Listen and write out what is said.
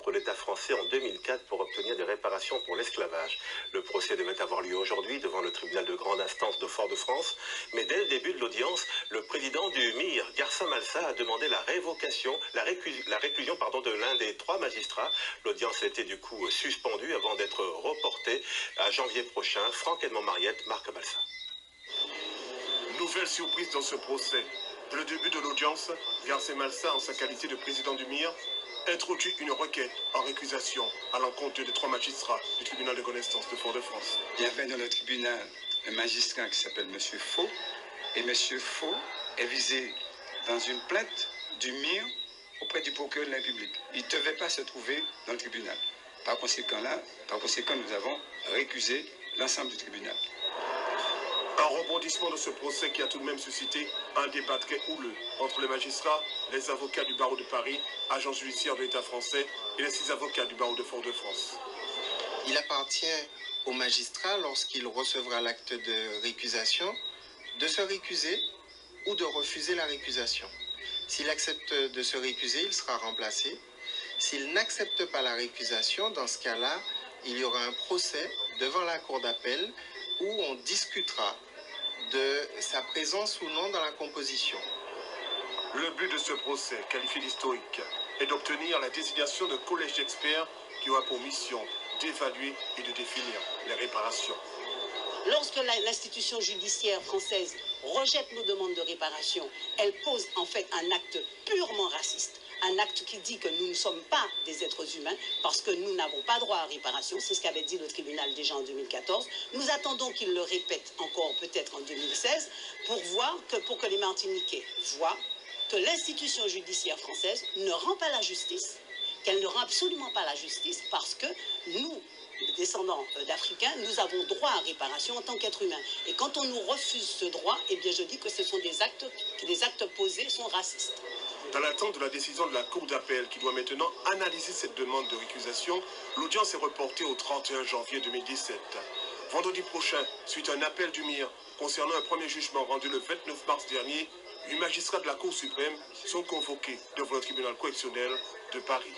contre l'État français en 2004 pour obtenir des réparations pour l'esclavage. Le procès devait avoir lieu aujourd'hui devant le tribunal de grande instance de Fort-de-France, mais dès le début de l'audience, le président du MIR, Garça Malsa, a demandé la révocation, la réclusion de l'un des 3 magistrats. L'audience a été du coup suspendue avant d'être reportée à janvier prochain. Franck Edmond-Mariette, Marc Balsa. Nouvelle surprise dans ce procès. Dès le début de l'audience, Garça Malsa, en sa qualité de président du MIR, introduit une requête en récusation à l'encontre des 3 magistrats du tribunal de grande instance de Fort-de-France. Il y avait dans le tribunal un magistrat qui s'appelle M. Faux, et M. Faux est visé dans une plainte du MIR auprès du procureur de la République. Il ne devait pas se trouver dans le tribunal. Par conséquent, nous avons récusé l'ensemble du tribunal. Un rebondissement de ce procès qui a tout de même suscité un débat très houleux entre les magistrats, les avocats du barreau de Paris, agents judiciaires de l'État français et les 6 avocats du barreau de Fort-de-France. Il appartient au magistrat, lorsqu'il recevra l'acte de récusation, de se récuser ou de refuser la récusation. S'il accepte de se récuser, il sera remplacé. S'il n'accepte pas la récusation, dans ce cas-là, il y aura un procès devant la cour d'appel où on discutera de sa présence ou non dans la composition. Le but de ce procès, qualifié d'historique, est d'obtenir la désignation d'un collège d'experts qui aura pour mission d'évaluer et de définir les réparations. Lorsque l'institution judiciaire française rejette nos demandes de réparation, elle pose en fait un acte purement raciste. Un acte qui dit que nous ne sommes pas des êtres humains parce que nous n'avons pas droit à réparation. C'est ce qu'avait dit le tribunal déjà en 2014. Nous attendons qu'il le répète encore peut-être en 2016 pour que les Martiniquais voient que l'institution judiciaire française ne rend pas la justice, qu'elle ne rend absolument pas la justice parce que nous, descendants d'Africains, nous avons droit à réparation en tant qu'êtres humains. Et quand on nous refuse ce droit, eh bien je dis que ce sont des actes posés sont racistes. Dans l'attente de la décision de la Cour d'appel qui doit maintenant analyser cette demande de récusation, l'audience est reportée au 31 janvier 2017. Vendredi prochain, suite à un appel du MIR concernant un premier jugement rendu le 29 mars dernier, 8 magistrats de la Cour suprême sont convoqués devant le tribunal correctionnel de Paris.